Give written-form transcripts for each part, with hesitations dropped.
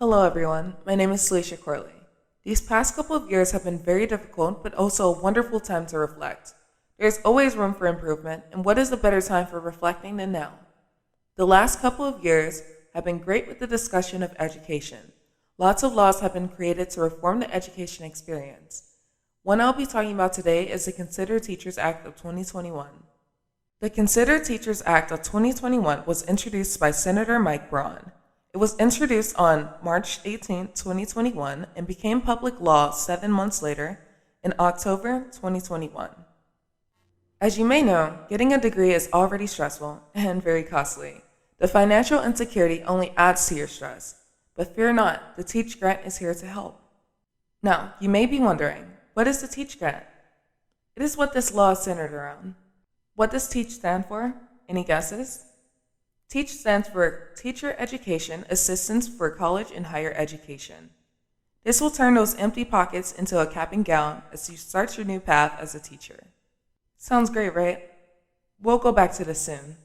Hello everyone, my name is Celicia Corley. These past couple of years have been very difficult, but also a wonderful time to reflect. There's always room for improvement, and what is a better time for reflecting than now? The last couple of years have been great with the discussion of education. Lots of laws have been created to reform the education experience. One I'll be talking about today is the Consider Teachers Act of 2021. The Consider Teachers Act of 2021 was introduced by Senator Mike Braun. It was introduced on March 18, 2021, and became public law 7 months later in October 2021. As you may know, getting a degree is already stressful and very costly. The financial insecurity only adds to your stress. But fear not, the Teach Grant is here to help. Now, you may be wondering, what is the Teach Grant? It is what this law is centered around. What does TEACH stand for? Any guesses? TEACH stands for Teacher Education Assistance for College and Higher Education. This will turn those empty pockets into a cap and gown as you start your new path as a teacher. Sounds great, right? We'll go back to this soon.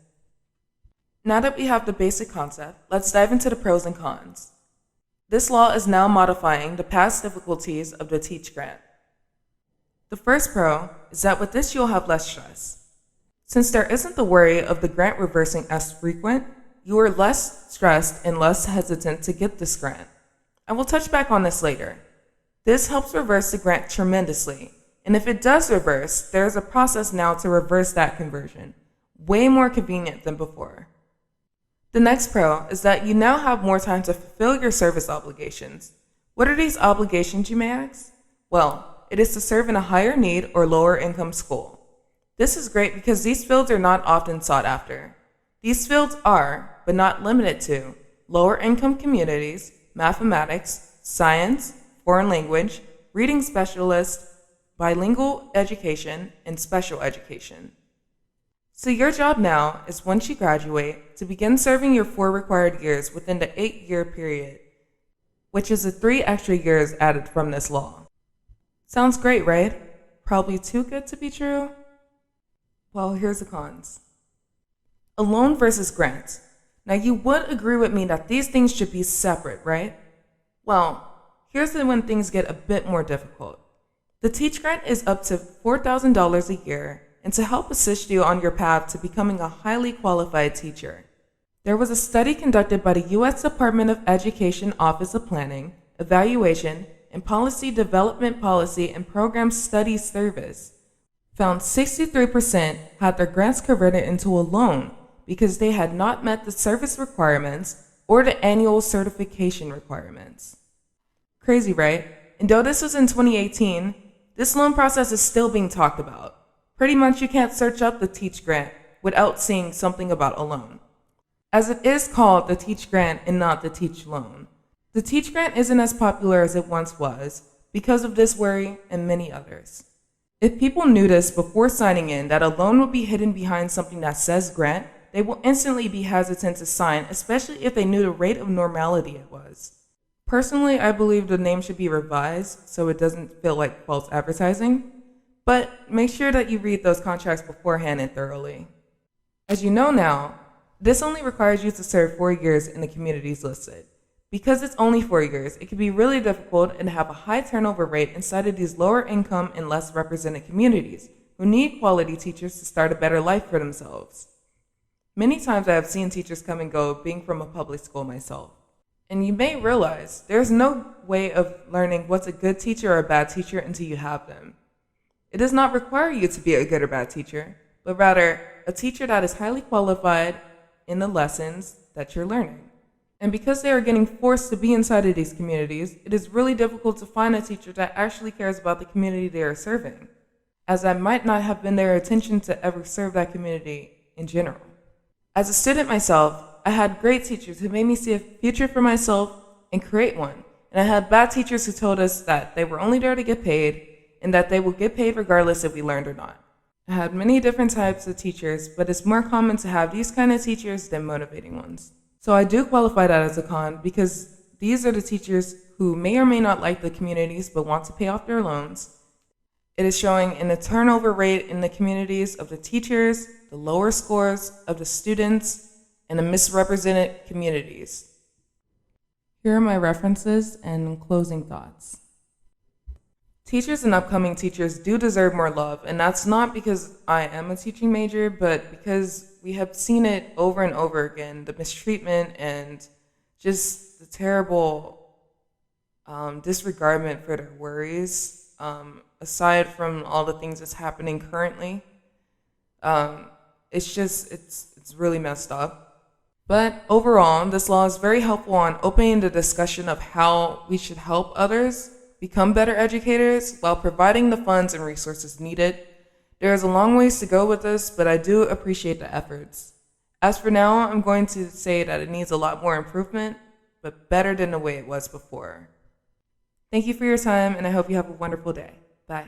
Now that we have the basic concept, let's dive into the pros and cons. This law is now modifying the past difficulties of the TEACH Grant. The first pro is that with this you'll have less stress. Since there isn't the worry of the grant reversing as frequent, you are less stressed and less hesitant to get this grant. I will touch back on this later. This helps reverse the grant tremendously, and if it does reverse, there is a process now to reverse that conversion, way more convenient than before. The next pro is that you now have more time to fulfill your service obligations. What are these obligations, you may ask? Well, it is to serve in a higher need or lower income school. This is great because these fields are not often sought after. These fields are, but not limited to, lower income communities, mathematics, science, foreign language, reading specialist, bilingual education, and special education. So your job now is once you graduate to begin serving your 4 required years within the 8-year period, which is the 3 extra years added from this law. Sounds great, right? Probably too good to be true? Well, here's the cons. A loan versus grant. Now you would agree with me that these things should be separate, right? Well, here's when things get a bit more difficult. The Teach Grant is up to $4,000 a year and to help assist you on your path to becoming a highly qualified teacher. There was a study conducted by the U.S. Department of Education Office of Planning, Evaluation, and Policy Development Policy and Program Studies Service found 63% had their grants converted into a loan because they had not met the service requirements or the annual certification requirements. Crazy, right? And though this was in 2018, this loan process is still being talked about. Pretty much you can't search up the Teach Grant without seeing something about a loan, as it is called the Teach Grant and not the Teach Loan. The Teach Grant isn't as popular as it once was because of this worry and many others. If people knew this before signing in that a loan would be hidden behind something that says grant, they will instantly be hesitant to sign, especially if they knew the rate of normality it was. Personally, I believe the name should be revised so it doesn't feel like false advertising, but make sure that you read those contracts beforehand and thoroughly. As you know now, this only requires you to serve 4 years in the communities listed. Because it's only 4 years, it can be really difficult and have a high turnover rate inside of these lower income and less represented communities who need quality teachers to start a better life for themselves. Many times I have seen teachers come and go being from a public school myself. And you may realize there's no way of learning what's a good teacher or a bad teacher until you have them. It does not require you to be a good or bad teacher, but rather a teacher that is highly qualified in the lessons that you're learning. And because they are getting forced to be inside of these communities, it is really difficult to find a teacher that actually cares about the community they are serving, as that might not have been their intention to ever serve that community in general. As a student myself, I had great teachers who made me see a future for myself and create one. And I had bad teachers who told us that they were only there to get paid and that they would get paid regardless if we learned or not. I had many different types of teachers, but it's more common to have these kind of teachers than motivating ones. So I do qualify that as a con because these are the teachers who may or may not like the communities but want to pay off their loans. It is showing in the turnover rate in the communities of the teachers, the lower scores of the students, and the misrepresented communities. Here are my references and closing thoughts. Teachers and upcoming teachers do deserve more love, and that's not because I am a teaching major, but because we have seen it over and over again, the mistreatment and just the terrible disregardment for their worries, aside from all the things that's happening currently. Um, it's really messed up. But overall, this law is very helpful on opening the discussion of how we should help others become better educators while providing the funds and resources needed. There is a long ways to go with this, but I do appreciate the efforts. As for now, I'm going to say that it needs a lot more improvement, but better than the way it was before. Thank you for your time, and I hope you have a wonderful day. Bye.